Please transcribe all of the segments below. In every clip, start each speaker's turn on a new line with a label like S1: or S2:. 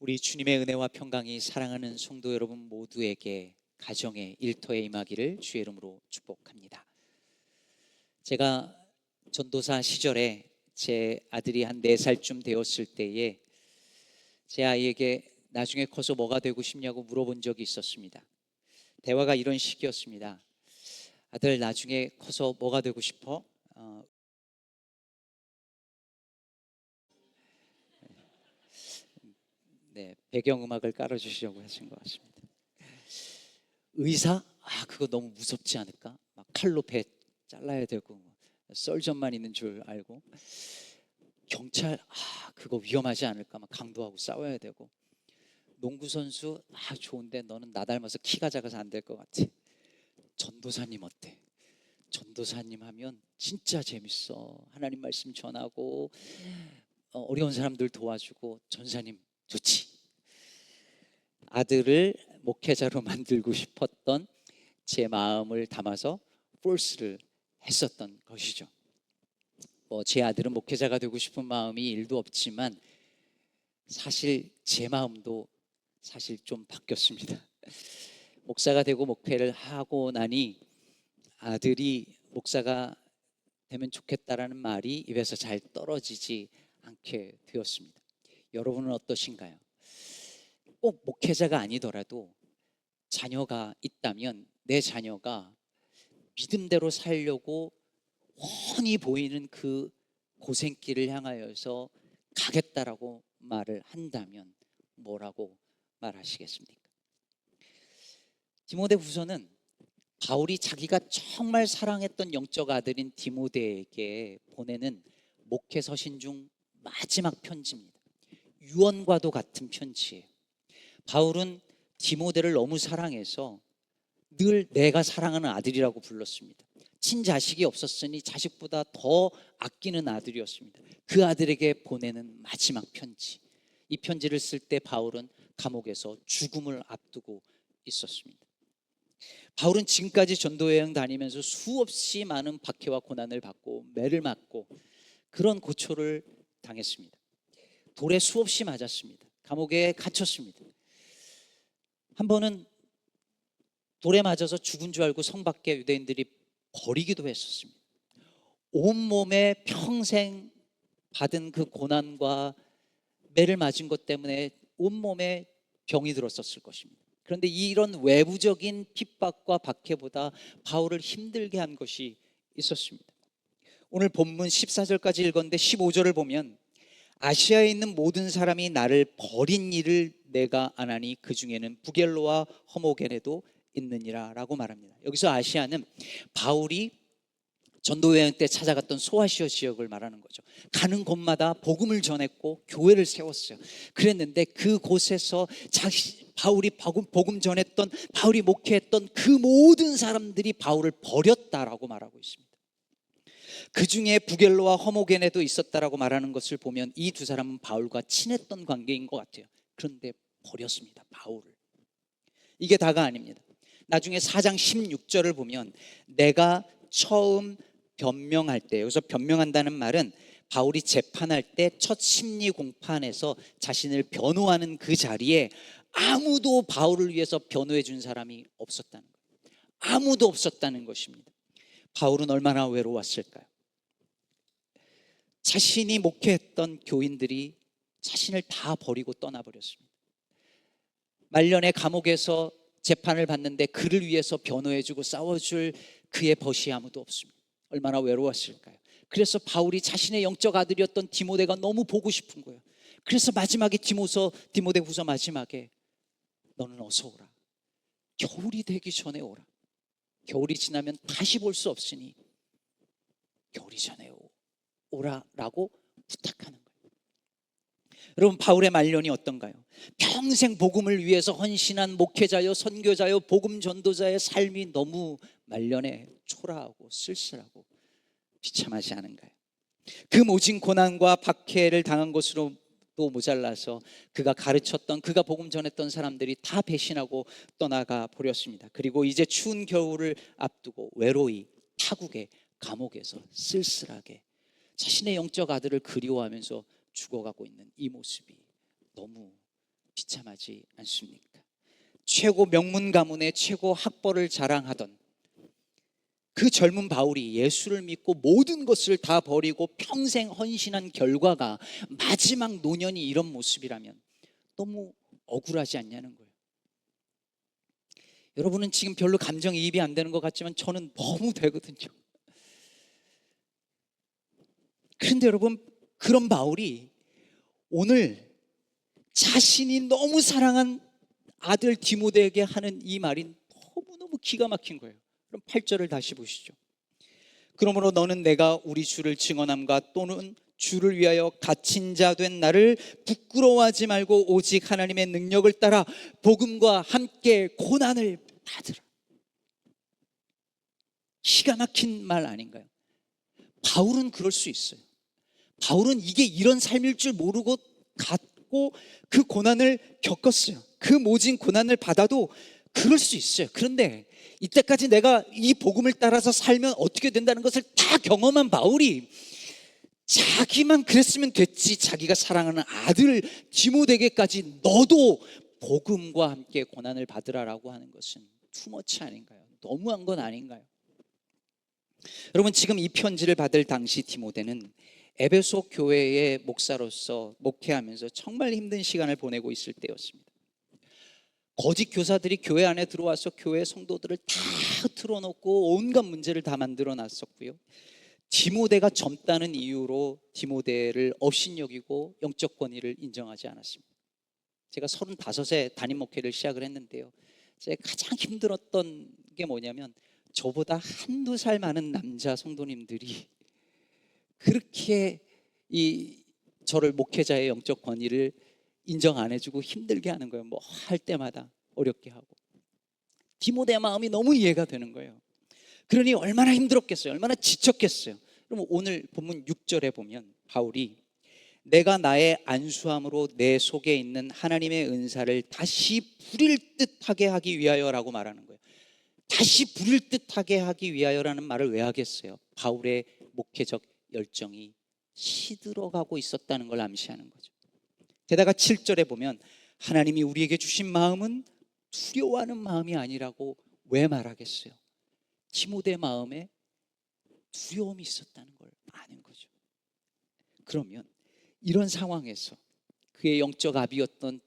S1: 우리 주님의 은혜와 평강이 사랑하는 성도 여러분 모두에게 가정의 일터에 임하기를 주의 이름으로 축복합니다. 제가 전도사 시절에 제 아들이 한 4살쯤 되었을 때에 제 아이에게 나중에 커서 뭐가 되고 싶냐고 물어본 적이 있었습니다. 대화가 이런 식이었습니다. 아들, 나중에 커서 뭐가 되고 싶어? 네, 배경음악을 깔아주시려고 하신 것 같습니다. 의사? 그거 너무 무섭지 않을까? 막 칼로 배 잘라야 되고 썰전만 있는 줄 알고. 경찰? 그거 위험하지 않을까? 막 강도하고 싸워야 되고. 농구선수? 좋은데 너는 나 닮아서 키가 작아서 안 될 것 같아. 전도사님 어때? 전도사님 하면 진짜 재밌어. 하나님 말씀 전하고 어려운 사람들 도와주고. 전사님 좋지. 아들을 목회자로 만들고 싶었던 제 마음을 담아서 폴스를 했었던 것이죠. 제 아들은 목회자가 되고 싶은 마음이 1도 없지만 사실 제 마음도 사실 좀 바뀌었습니다. 목사가 되고 목회를 하고 나니 아들이 목사가 되면 좋겠다라는 말이 입에서 잘 떨어지지 않게 되었습니다. 여러분은 어떠신가요? 꼭 목회자가 아니더라도 자녀가 있다면 내 자녀가 믿음대로 살려고 훤히 보이는 그 고생길을 향하여서 가겠다라고 말을 한다면 뭐라고 말하시겠습니까? 디모데후서는 바울이 자기가 정말 사랑했던 영적 아들인 디모데에게 보내는 목회 서신 중 마지막 편지입니다. 유언과도 같은 편지예요. 바울은 디모데를 너무 사랑해서 늘 내가 사랑하는 아들이라고 불렀습니다. 친자식이 없었으니 자식보다 더 아끼는 아들이었습니다. 그 아들에게 보내는 마지막 편지. 이 편지를 쓸 때 바울은 감옥에서 죽음을 앞두고 있었습니다. 바울은 지금까지 전도여행 다니면서 수없이 많은 박해와 고난을 받고 매를 맞고 그런 고초를 당했습니다. 돌에 수없이 맞았습니다. 감옥에 갇혔습니다. 한 번은 돌에 맞아서 죽은 줄 알고 성 밖에 유대인들이 버리기도 했었습니다. 온몸에 평생 받은 그 고난과 매를 맞은 것 때문에 온몸에 병이 들었었을 것입니다. 그런데 이런 외부적인 핍박과 박해보다 바울을 힘들게 한 것이 있었습니다. 오늘 본문 14절까지 읽었는데 15절을 보면 아시아에 있는 모든 사람이 나를 버린 일을 내가 안 하니 그 중에는 부겔로와 허모게네도 있느니라 라고 말합니다. 여기서 아시아는 바울이 전도여행 때 찾아갔던 소아시아 지역을 말하는 거죠. 가는 곳마다 복음을 전했고 교회를 세웠어요. 그랬는데 그곳에서 바울이 복음 전했던, 바울이 목회했던 그 모든 사람들이 바울을 버렸다라고 말하고 있습니다. 그 중에 부겔로와 허모게네도 있었다라고 말하는 것을 보면 이 두 사람은 바울과 친했던 관계인 것 같아요. 그런데 버렸습니다, 바울을. 이게 다가 아닙니다. 나중에 4장 16절을 보면 내가 처음 변명할 때, 여기서 변명한다는 말은 바울이 재판할 때 첫 심리 공판에서 자신을 변호하는 그 자리에 아무도 바울을 위해서 변호해 준 사람이 없었다는 거예요. 아무도 없었다는 것입니다. 바울은 얼마나 외로웠을까요? 자신이 목회했던 교인들이 자신을 다 버리고 떠나버렸습니다. 말년에 감옥에서 재판을 받는데 그를 위해서 변호해주고 싸워줄 그의 벗이 아무도 없습니다. 얼마나 외로웠을까요? 그래서 바울이 자신의 영적 아들이었던 디모데가 너무 보고 싶은 거예요. 그래서 마지막에 디모데후서 마지막에 너는 어서 오라. 겨울이 되기 전에 오라. 겨울이 지나면 다시 볼 수 없으니 겨울이 전에 오라라고 부탁하는 거예요. 여러분, 바울의 말년이 어떤가요? 평생 복음을 위해서 헌신한 목회자요, 선교자요, 복음 전도자의 삶이 너무 말년에 초라하고 쓸쓸하고 비참하지 않은가요? 그 모진 고난과 박해를 당한 것으로 또 모자라서 그가 가르쳤던, 그가 복음 전했던 사람들이 다 배신하고 떠나가 버렸습니다. 그리고 이제 추운 겨울을 앞두고 외로이 타국의 감옥에서 쓸쓸하게 자신의 영적 아들을 그리워하면서 죽어가고 있는 이 모습이 너무 비참하지 않습니까? 최고 명문 가문의 최고 학벌을 자랑하던 그 젊은 바울이 예수를 믿고 모든 것을 다 버리고 평생 헌신한 결과가 마지막 노년이 이런 모습이라면 너무 억울하지 않냐는 거예요. 여러분은 지금 별로 감정이입이 안 되는 것 같지만 저는 너무 되거든요. 그런데 여러분, 그런 바울이 오늘 자신이 너무 사랑한 아들 디모데에게 하는 이 말이 너무너무 기가 막힌 거예요. 그럼 8절을 다시 보시죠. 그러므로 너는 내가 우리 주를 증언함과 또는 주를 위하여 갇힌 자 된 나를 부끄러워하지 말고 오직 하나님의 능력을 따라 복음과 함께 고난을 받으라. 기가 막힌 말 아닌가요? 바울은 그럴 수 있어요. 바울은 이게 이런 삶일 줄 모르고 갔고 그 고난을 겪었어요. 그 모진 고난을 받아도 그럴 수 있어요. 그런데 이때까지 내가 이 복음을 따라서 살면 어떻게 된다는 것을 다 경험한 바울이 자기만 그랬으면 됐지, 자기가 사랑하는 아들 디모데에게까지 너도 복음과 함께 고난을 받으라라고 하는 것은 투머치 아닌가요? 너무한 건 아닌가요? 여러분, 지금 이 편지를 받을 당시 디모데는 에베소 교회의 목사로서 목회하면서 정말 힘든 시간을 보내고 있을 때였습니다. 거짓 교사들이 교회 안에 들어와서 교회 성도들을 다 틀어놓고 온갖 문제를 다 만들어 놨었고요. 디모데가 젊다는 이유로 디모데를 업신여기고 영적 권위를 인정하지 않았습니다. 제가 35에 담임 목회를 시작을 했는데요, 제가 가장 힘들었던 게 뭐냐면 저보다 한두 살 많은 남자 성도님들이 그렇게 저를 목회자의 영적 권위를 인정 안 해주고 힘들게 하는 거예요. 뭐 할 때마다 어렵게 하고. 디모데의 마음이 너무 이해가 되는 거예요. 그러니 얼마나 힘들었겠어요. 얼마나 지쳤겠어요. 그럼 오늘 본문 6절에 보면 바울이 내가 나의 안수함으로 내 속에 있는 하나님의 은사를 다시 부릴 듯하게 하기 위하여라고 말하는 거예요. 다시 부릴 듯하게 하기 위하여라는 말을 왜 하겠어요? 바울의 목회적 열정이 시들어가고 있었다는 걸 암시하는 거죠. 게다가 7절에 보면 하나님이 우리에게 주신 마음은 두려워하는 마음이 아니라고 왜 말하겠어요? 디모데 마음에 두려움이 있었다는 걸 아는 거죠. 그러면 이런 상황에서 그의 영적 아비였던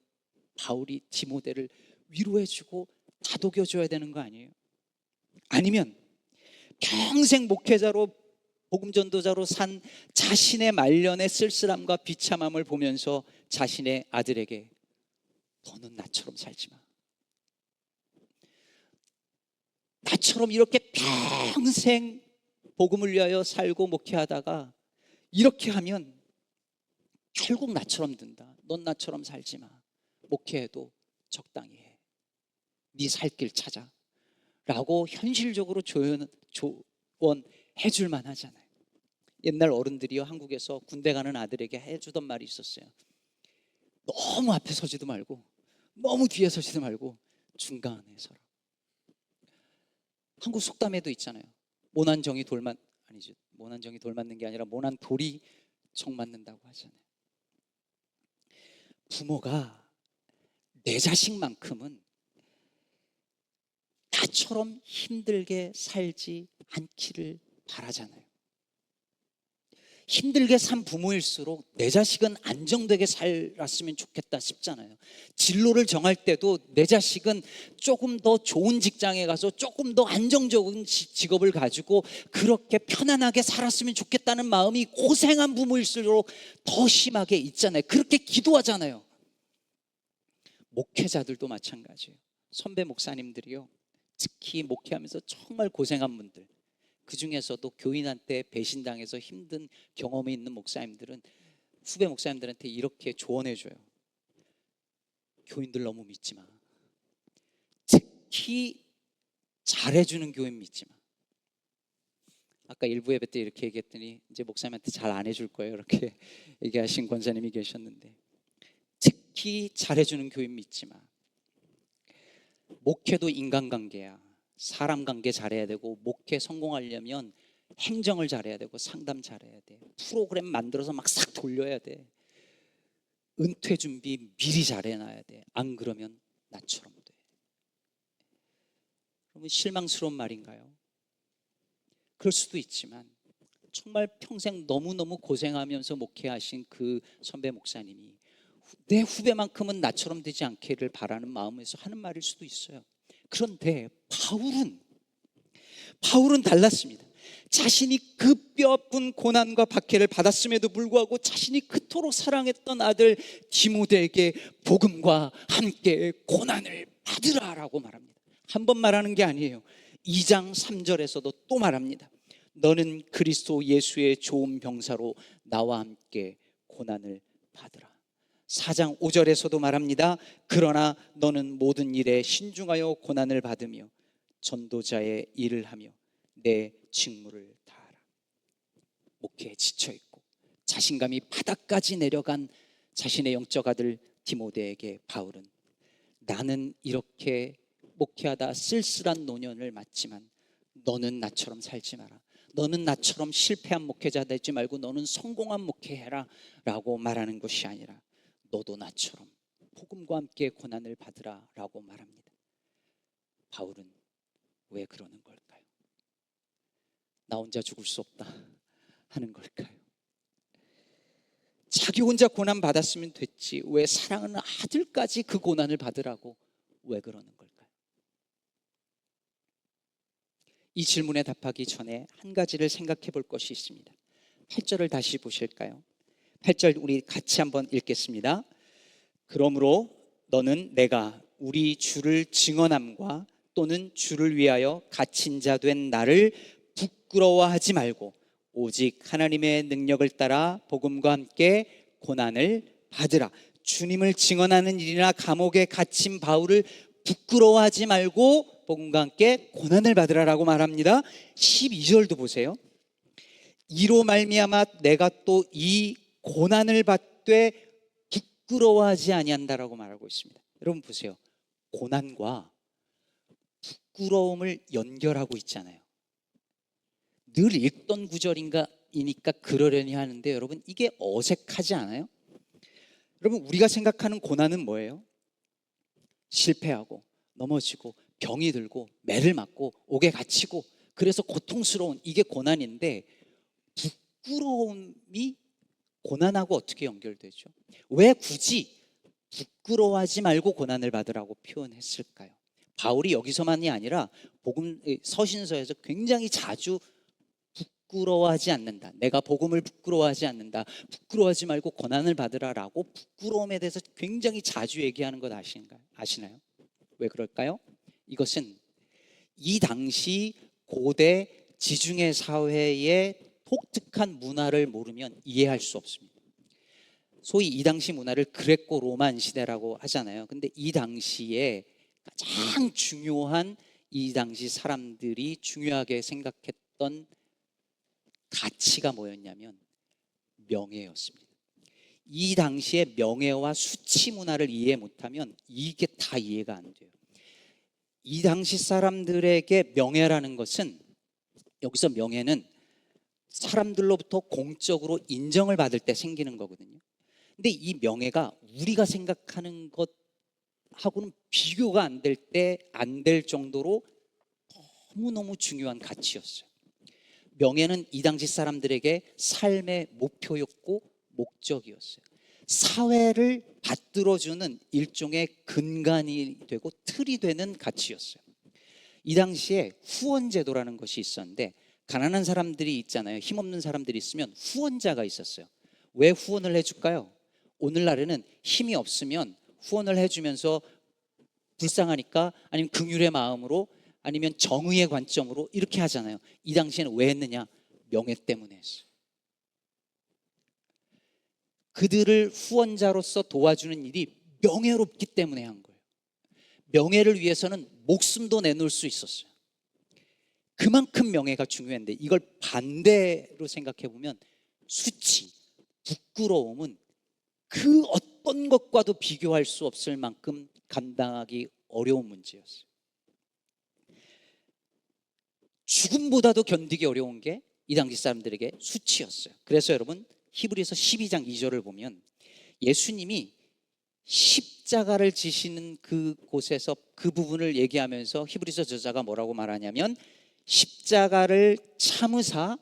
S1: 바울이 디모데를 위로해주고 다독여줘야 되는 거 아니에요? 아니면 평생 목회자로 복음전도자로 산 자신의 말년의 쓸쓸함과 비참함을 보면서 자신의 아들에게 너는 나처럼 살지 마, 나처럼 이렇게 평생 복음을 위하여 살고 목회하다가 이렇게 하면 결국 나처럼 된다. 넌 나처럼 살지 마. 목회해도 적당히 해. 네 살 길 찾아. 라고 현실적으로 조언해 줄 만하잖아요. 옛날 어른들이요, 한국에서 군대 가는 아들에게 해주던 말이 있었어요. 너무 앞에 서지도 말고 너무 뒤에 서지도 말고 중간에 서라. 한국 속담에도 있잖아요. 모난 정이 돌만 아니죠. 모난 정이 돌 맞는 게 아니라 모난 돌이 정 맞는다고 하잖아요. 부모가 내 자식만큼은 나처럼 힘들게 살지 않기를 바라잖아요. 힘들게 산 부모일수록 내 자식은 안정되게 살았으면 좋겠다 싶잖아요. 진로를 정할 때도 내 자식은 조금 더 좋은 직장에 가서 조금 더 안정적인 직업을 가지고 그렇게 편안하게 살았으면 좋겠다는 마음이 고생한 부모일수록 더 심하게 있잖아요. 그렇게 기도하잖아요. 목회자들도 마찬가지예요. 선배 목사님들이요, 특히 목회하면서 정말 고생한 분들, 그 중에서도 교인한테 배신당해서 힘든 경험이 있는 목사님들은 후배 목사님들한테 이렇게 조언해줘요. 교인들 너무 믿지 마. 특히 잘해주는 교인 믿지 마. 아까 일부 예배 때 이렇게 얘기했더니 이제 목사님한테 잘 안 해줄 거예요, 이렇게 얘기하신 권사님이 계셨는데, 특히 잘해주는 교인 믿지 마. 목회도 인간관계야. 사람 관계 잘해야 되고, 목회 성공하려면 행정을 잘해야 되고, 상담 잘해야 돼. 프로그램 만들어서 막 싹 돌려야 돼. 은퇴 준비 미리 잘해놔야 돼. 안 그러면 나처럼 돼. 그러면 실망스러운 말인가요? 그럴 수도 있지만 정말 평생 너무너무 고생하면서 목회하신 그 선배 목사님이 내 후배만큼은 나처럼 되지 않기를 바라는 마음에서 하는 말일 수도 있어요. 그런데 바울은 달랐습니다. 자신이 그 뼈아픈 고난과 박해를 받았음에도 불구하고 자신이 그토록 사랑했던 아들 디모데에게 복음과 함께 고난을 받으라라고 말합니다. 한 번 말하는 게 아니에요. 2장 3절에서도 또 말합니다. 너는 그리스도 예수의 좋은 병사로 나와 함께 고난을 받으라. 4장 5절에서도 말합니다. 그러나 너는 모든 일에 신중하여 고난을 받으며 전도자의 일을 하며 내 직무를 다하라. 목회에 지쳐있고 자신감이 바닥까지 내려간 자신의 영적 아들 디모데에게 바울은 나는 이렇게 목회하다 쓸쓸한 노년을 맞지만 너는 나처럼 살지 마라. 너는 나처럼 실패한 목회자 되지 말고 너는 성공한 목회해라 라고 말하는 것이 아니라 너도 나처럼 복음과 함께 고난을 받으라 라고 말합니다. 바울은 왜 그러는 걸까요? 나 혼자 죽을 수 없다 하는 걸까요? 자기 혼자 고난 받았으면 됐지 왜 사랑하는 아들까지 그 고난을 받으라고 왜 그러는 걸까요? 이 질문에 답하기 전에 한 가지를 생각해 볼 것이 있습니다. 8절을 다시 보실까요? 8절 우리 같이 한번 읽겠습니다. 그러므로 너는 내가 우리 주를 증언함과 또는 주를 위하여 갇힌 자 된 나를 부끄러워하지 말고 오직 하나님의 능력을 따라 복음과 함께 고난을 받으라. 주님을 증언하는 일이나 감옥에 갇힌 바울을 부끄러워하지 말고 복음과 함께 고난을 받으라라고 말합니다. 12절도 보세요. 이로 말미암아 내가 또 이 고난을 받되 부끄러워하지 아니한다라고 말하고 있습니다. 여러분 보세요. 고난과 부끄러움을 연결하고 있잖아요. 늘 읽던 구절이니까 그러려니 하는데 여러분 이게 어색하지 않아요? 여러분 우리가 생각하는 고난은 뭐예요? 실패하고 넘어지고 병이 들고 매를 맞고 옥에 갇히고 그래서 고통스러운 이게 고난인데 부끄러움이 고난하고 어떻게 연결되죠? 왜 굳이 부끄러워하지 말고 고난을 받으라고 표현했을까요? 바울이 여기서만이 아니라 복음 서신서에서 굉장히 자주 부끄러워하지 않는다. 내가 복음을 부끄러워하지 않는다. 부끄러워하지 말고 고난을 받으라라고 부끄러움에 대해서 굉장히 자주 얘기하는 것 아시나요? 왜 그럴까요? 이것은 이 당시 고대 지중해 사회의 독특한 문화를 모르면 이해할 수 없습니다. 소위 이 당시 문화를 그레코 로만 시대라고 하잖아요. 근데 이 당시에 가장 중요한 이 당시 사람들이 중요하게 생각했던 가치가 뭐였냐면 명예였습니다. 이 당시에 명예와 수치 문화를 이해 못하면 이게 다 이해가 안 돼요. 이 당시 사람들에게 명예라는 것은 여기서 명예는 사람들로부터 공적으로 인정을 받을 때 생기는 거거든요. 근데 이 명예가 우리가 생각하는 것하고는 비교가 안 될 정도로 너무너무 중요한 가치였어요. 명예는 이 당시 사람들에게 삶의 목표였고 목적이었어요. 사회를 받들어주는 일종의 근간이 되고 틀이 되는 가치였어요. 이 당시에 후원제도라는 것이 있었는데 가난한 사람들이 있잖아요. 힘없는 사람들이 있으면 후원자가 있었어요. 왜 후원을 해줄까요? 오늘날에는 힘이 없으면 후원을 해주면서 불쌍하니까 아니면 긍휼의 마음으로 아니면 정의의 관점으로 이렇게 하잖아요. 이 당시에는 왜 했느냐? 명예 때문에 했어요. 그들을 후원자로서 도와주는 일이 명예롭기 때문에 한 거예요. 명예를 위해서는 목숨도 내놓을 수 있었어요. 그만큼 명예가 중요한데 이걸 반대로 생각해 보면 수치, 부끄러움은 그 어떤 것과도 비교할 수 없을 만큼 감당하기 어려운 문제였어요. 죽음보다도 견디기 어려운 게 이 당시 사람들에게 수치였어요. 그래서 여러분 히브리서 12장 2절을 보면 예수님이 십자가를 지시는 그곳에서 그 부분을 얘기하면서 히브리서 저자가 뭐라고 말하냐면 십자가를 참으사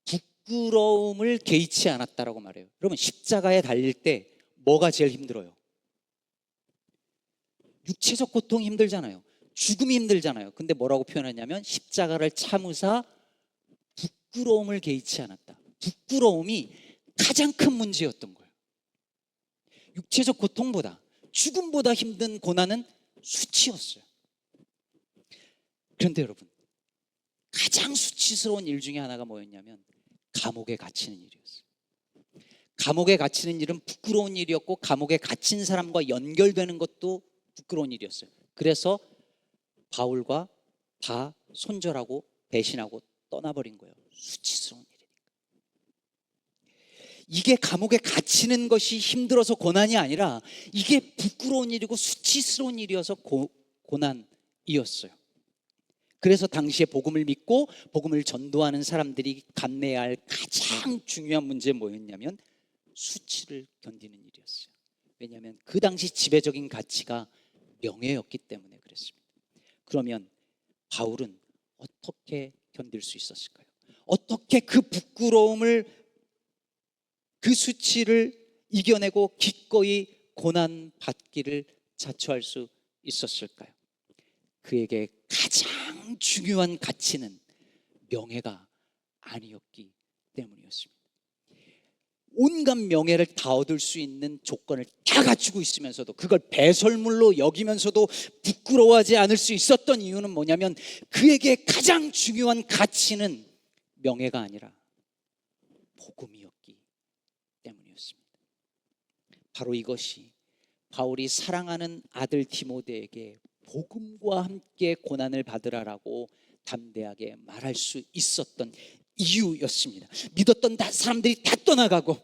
S1: 부끄러움을 개의치 않았다라고 말해요. 여러분, 십자가에 달릴 때 뭐가 제일 힘들어요? 육체적 고통이 힘들잖아요. 죽음이 힘들잖아요. 근데 뭐라고 표현하냐면 십자가를 참으사 부끄러움을 개의치 않았다. 부끄러움이 가장 큰 문제였던 거예요. 육체적 고통보다, 죽음보다 힘든 고난은 수치였어요. 그런데 여러분, 가장 수치스러운 일 중에 하나가 뭐였냐면 감옥에 갇히는 일이었어요. 감옥에 갇히는 일은 부끄러운 일이었고, 감옥에 갇힌 사람과 연결되는 것도 부끄러운 일이었어요. 그래서 바울과 다 손절하고 배신하고 떠나버린 거예요. 수치스러운 일이니까. 이게 감옥에 갇히는 것이 힘들어서 고난이 아니라 이게 부끄러운 일이고 수치스러운 일이어서 고난이었어요. 그래서 당시에 복음을 믿고 복음을 전도하는 사람들이 감내해야 할 가장 중요한 문제는 뭐였냐면 수치를 견디는 일이었어요. 왜냐하면 그 당시 지배적인 가치가 명예였기 때문에 그랬습니다. 그러면 바울은 어떻게 견딜 수 있었을까요? 어떻게 그 부끄러움을, 그 수치를 이겨내고 기꺼이 고난받기를 자처할 수 있었을까요? 그에게 가장 중요한 가치는 명예가 아니었기 때문이었습니다. 온갖 명예를 다 얻을 수 있는 조건을 다 갖추고 있으면서도 그걸 배설물로 여기면서도 부끄러워하지 않을 수 있었던 이유는 뭐냐면 그에게 가장 중요한 가치는 명예가 아니라 복음이었기 때문이었습니다. 바로 이것이 바울이 사랑하는 아들 디모데에게 복음과 함께 고난을 받으라라고 담대하게 말할 수 있었던 이유였습니다. 믿었던 사람들이 다 떠나가고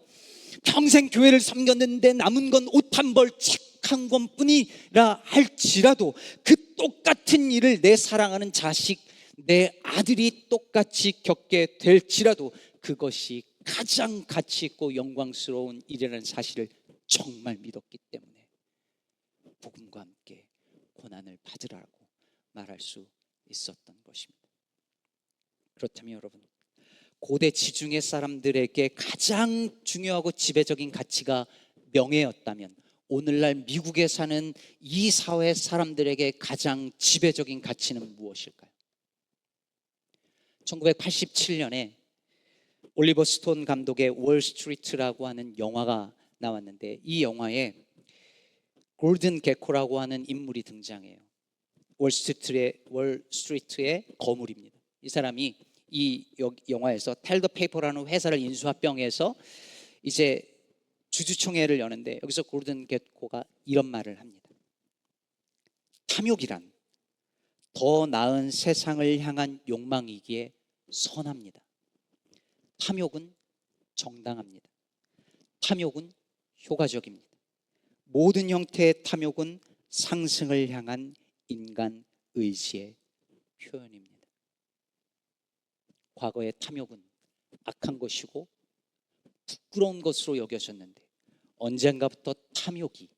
S1: 평생 교회를 섬겼는데 남은 건 옷 한 벌 책 한 권뿐이라 할지라도 그 똑같은 일을 내 사랑하는 자식, 내 아들이 똑같이 겪게 될지라도 그것이 가장 가치 있고 영광스러운 일이라는 사실을 정말 믿었기 때문에 복음과 함께 고난을 받으라고 말할 수 있었던 것입니다. 그렇다면 여러분, 고대 지중해 사람들에게 가장 중요하고 지배적인 가치가 명예였다면 오늘날 미국에 사는 이 사회 사람들에게 가장 지배적인 가치는 무엇일까요? 1987년에 올리버 스톤 감독의 월스트리트라고 하는 영화가 나왔는데 이 영화에 골든 게코라고 하는 인물이 등장해요. 월스트리트의 거물입니다. 이 사람이 이 영화에서 텔 더 페이퍼라는 회사를 인수합병해서 이제 주주총회를 여는데 여기서 골든 게코가 이런 말을 합니다. 탐욕이란 더 나은 세상을 향한 욕망이기에 선합니다. 탐욕은 정당합니다. 탐욕은 효과적입니다. 모든 형태의 탐욕은 상승을 향한 인간 의지의 표현입니다. 과거의 탐욕은 악한 것이고 부끄러운 것으로 여겨졌는데 언젠가부터 탐욕이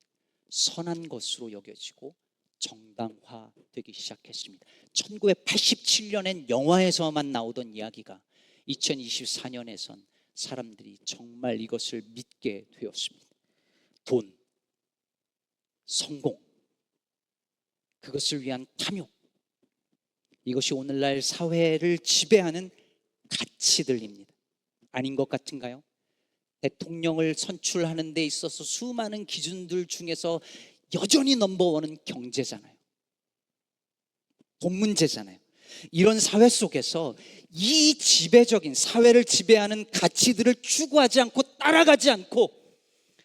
S1: 선한 것으로 여겨지고 정당화되기 시작했습니다. 1987년엔 영화에서만 나오던 이야기가 2024년에선 사람들이 정말 이것을 믿게 되었습니다. 돈, 성공, 그것을 위한 탐욕, 이것이 오늘날 사회를 지배하는 가치들입니다. 아닌 것 같은가요? 대통령을 선출하는 데 있어서 수많은 기준들 중에서 여전히 넘버원은 경제잖아요. 돈 문제잖아요. 이런 사회 속에서 이 지배적인 사회를 지배하는 가치들을 추구하지 않고 따라가지 않고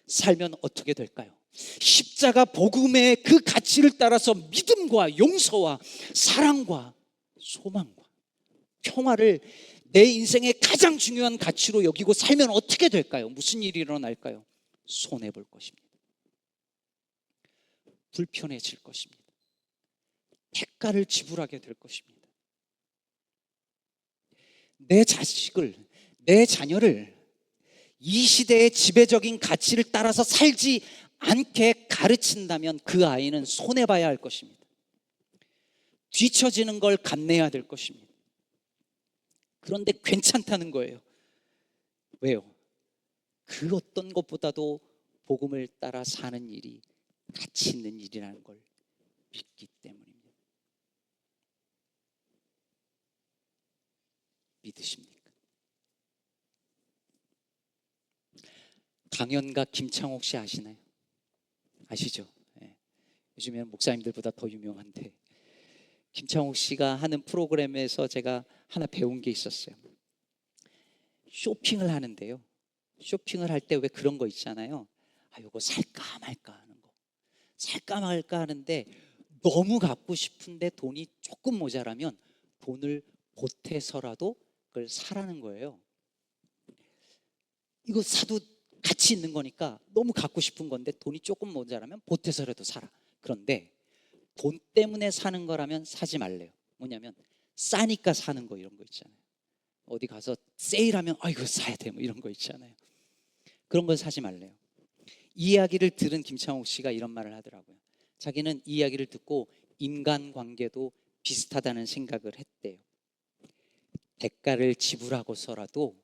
S1: 살면 어떻게 될까요? 십자가 복음의 그 가치를 따라서 믿음과 용서와 사랑과 소망과 평화를 내 인생의 가장 중요한 가치로 여기고 살면 어떻게 될까요? 무슨 일이 일어날까요? 손해볼 것입니다. 불편해질 것입니다. 대가를 지불하게 될 것입니다. 내 자식을, 내 자녀를 이 시대의 지배적인 가치를 따라서 살지 않게 가르친다면 그 아이는 손해봐야 할 것입니다. 뒤처지는 걸 감내해야 될 것입니다. 그런데 괜찮다는 거예요. 왜요? 그 어떤 것보다도 복음을 따라 사는 일이 가치 있는 일이라는 걸 믿기 때문입니다. 믿으십니까? 강연가 김창옥 씨 아시나요? 아시죠? 네. 요즘에는 목사님들보다 더 유명한데, 김창옥 씨가 하는 프로그램에서 제가 하나 배운 게 있었어요. 쇼핑을 하는데요, 쇼핑을 할 때 왜 그런 거 있잖아요. 이거 살까 말까 하는 거, 살까 말까 하는데 너무 갖고 싶은데 돈이 조금 모자라면 돈을 보태서라도 그걸 사라는 거예요. 이거 사도 가치 있는 거니까 너무 갖고 싶은 건데 돈이 조금 모자라면 보태서라도 사라. 그런데 돈 때문에 사는 거라면 사지 말래요. 뭐냐면 싸니까 사는 거, 이런 거 있잖아요. 어디 가서 세일하면 이거 사야 돼, 뭐 이런 거 있잖아요. 그런 건 사지 말래요. 이 이야기를 들은 김창옥 씨가 이런 말을 하더라고요. 자기는 이 이야기를 듣고 인간관계도 비슷하다는 생각을 했대요. 대가를 지불하고서라도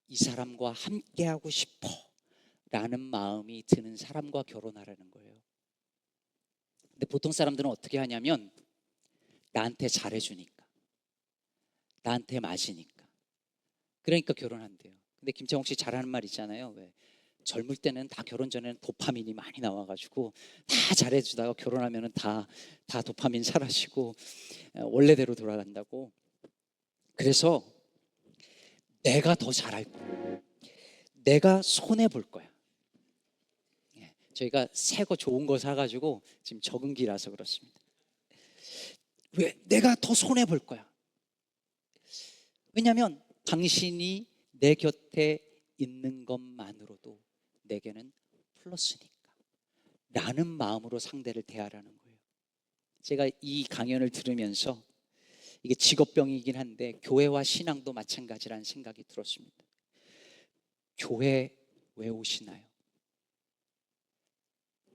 S1: 이 사람과 함께하고 싶어 라는 마음이 드는 사람과 결혼하라는 거예요. 근데 보통 사람들은 어떻게 하냐면 나한테 잘해주니까, 나한테 맞으니까, 그러니까 결혼한대요. 근데 김창옥 씨 잘하는 말 있잖아요. 왜? 젊을 때는 다 결혼 전에는 도파민이 많이 나와가지고 다 잘해주다가 결혼하면은 다 도파민 사라지고 원래대로 돌아간다고. 그래서 내가 더 잘할 거야, 내가 손해 볼 거야. 저희가 새 거 좋은 거 사가지고 지금 적응기라서 그렇습니다. 왜? 내가 더 손해 볼 거야. 왜냐하면 당신이 내 곁에 있는 것만으로도 내게는 플러스니까 라는 마음으로 상대를 대하라는 거예요. 제가 이 강연을 들으면서, 이게 직업병이긴 한데 교회와 신앙도 마찬가지라는 생각이 들었습니다. 교회 왜 오시나요?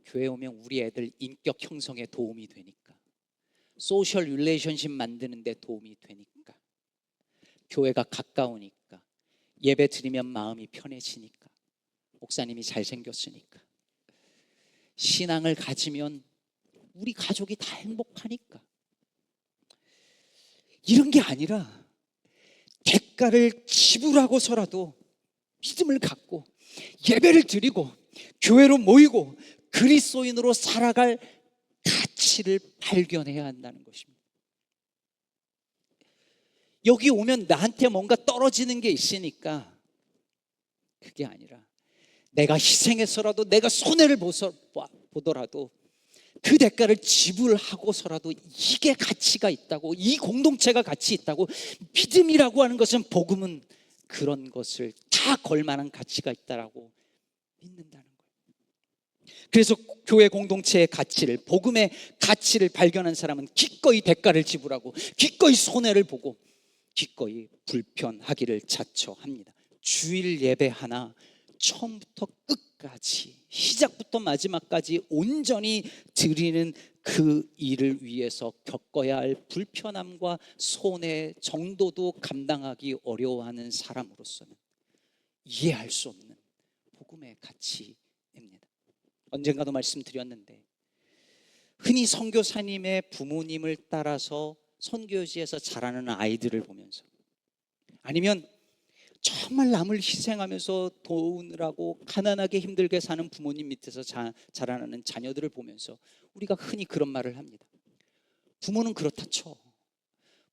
S1: 교회 오면 우리 애들 인격 형성에 도움이 되니까, 소셜 릴레이션십 만드는 데 도움이 되니까, 교회가 가까우니까, 예배 드리면 마음이 편해지니까, 목사님이 잘생겼으니까, 신앙을 가지면 우리 가족이 다 행복하니까, 이런 게 아니라 대가를 지불하고서라도 믿음을 갖고 예배를 드리고 교회로 모이고 그리스도인으로 살아갈 가치를 발견해야 한다는 것입니다. 여기 오면 나한테 뭔가 떨어지는 게 있으니까, 그게 아니라 내가 희생해서라도, 내가 손해를 보더라도 그 대가를 지불하고서라도 이게 가치가 있다고, 이 공동체가 가치 있다고, 믿음이라고 하는 것은, 복음은 그런 것을 다 걸만한 가치가 있다라고 믿는다는 거예요. 그래서 교회 공동체의 가치를, 복음의 가치를 발견한 사람은 기꺼이 대가를 지불하고 기꺼이 손해를 보고 기꺼이 불편하기를 자처합니다. 주일 예배 하나 처음부터 끝까지, 시작부터 마지막까지 온전히 드리는 그 일을 위해서 겪어야 할 불편함과 손해 정도도 감당하기 어려워하는 사람으로서는 이해할 수 없는 복음의 가치입니다. 언젠가도 말씀드렸는데, 흔히 선교사님의 부모님을 따라서 선교지에서 자라는 아이들을 보면서, 아니면 정말 남을 희생하면서 도우느라고 가난하게 힘들게 사는 부모님 밑에서 자라나는 자녀들을 보면서 우리가 흔히 그런 말을 합니다. 부모는 그렇다 쳐,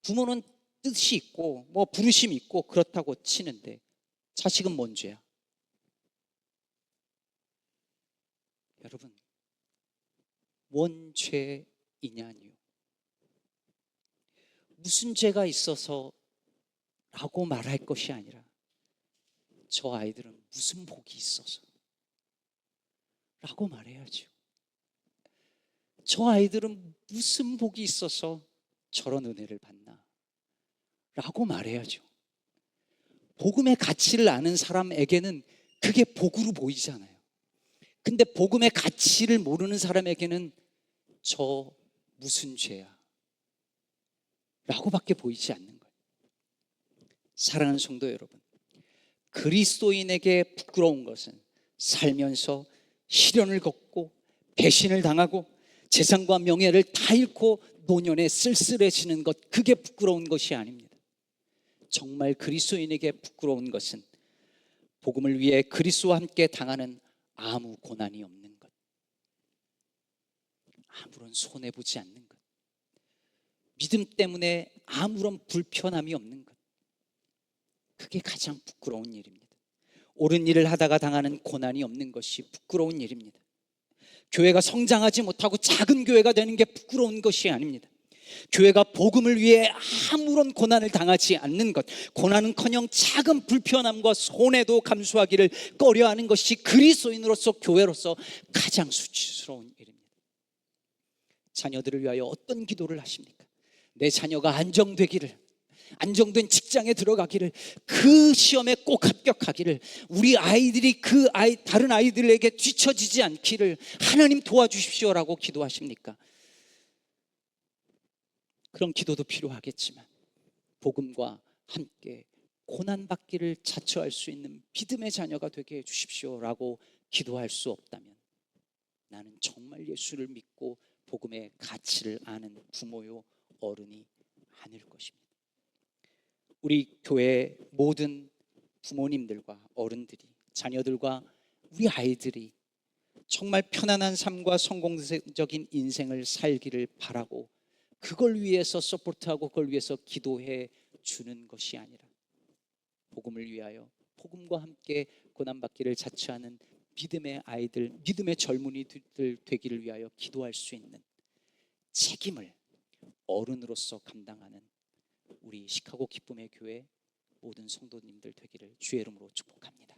S1: 부모는 뜻이 있고 뭐 부르심이 있고 그렇다고 치는데 자식은 뭔 죄야? 여러분, 뭔 죄이냐니요? 무슨 죄가 있어서 라고 말할 것이 아니라, 저 아이들은 무슨 복이 있어서 라고 말해야죠. 저 아이들은 무슨 복이 있어서 저런 은혜를 받나 라고 말해야죠. 복음의 가치를 아는 사람에게는 그게 복으로 보이잖아요. 근데 복음의 가치를 모르는 사람에게는 저 무슨 죄야? 라고밖에 보이지 않는 거예요. 사랑하는 성도 여러분, 그리스도인에게 부끄러운 것은 살면서 시련을 겪고 배신을 당하고 재산과 명예를 다 잃고 노년에 쓸쓸해지는 것, 그게 부끄러운 것이 아닙니다. 정말 그리스도인에게 부끄러운 것은 복음을 위해 그리스도와 함께 당하는 아무 고난이 없는 것, 아무런 손해보지 않는 것, 믿음 때문에 아무런 불편함이 없는 것, 그게 가장 부끄러운 일입니다. 옳은 일을 하다가 당하는 고난이 없는 것이 부끄러운 일입니다. 교회가 성장하지 못하고 작은 교회가 되는 게 부끄러운 것이 아닙니다. 교회가 복음을 위해 아무런 고난을 당하지 않는 것, 고난은커녕 작은 불편함과 손해도 감수하기를 꺼려하는 것이 그리스도인으로서, 교회로서 가장 수치스러운 일입니다. 자녀들을 위하여 어떤 기도를 하십니까? 내 자녀가 안정되기를, 안정된 직장에 들어가기를, 그 시험에 꼭 합격하기를, 우리 아이들이 다른 아이들에게 뒤처지지 않기를 하나님 도와주십시오라고 기도하십니까? 그런 기도도 필요하겠지만 복음과 함께 고난받기를 자처할 수 있는 믿음의 자녀가 되게 해주십시오라고 기도할 수 없다면 나는 정말 예수를 믿고 복음의 가치를 아는 부모요 어른이 아닐 것입니다. 우리 교회 모든 부모님들과 어른들이, 자녀들과 우리 아이들이 정말 편안한 삶과 성공적인 인생을 살기를 바라고 그걸 위해서 서포트하고 그걸 위해서 기도해 주는 것이 아니라 복음을 위하여 복음과 함께 고난받기를 자처하는 믿음의 아이들, 믿음의 젊은이들 되기를 위하여 기도할 수 있는 책임을 어른으로서 감당하는 우리 시카고 기쁨의 교회 모든 성도님들 되기를 주의 이름으로 축복합니다.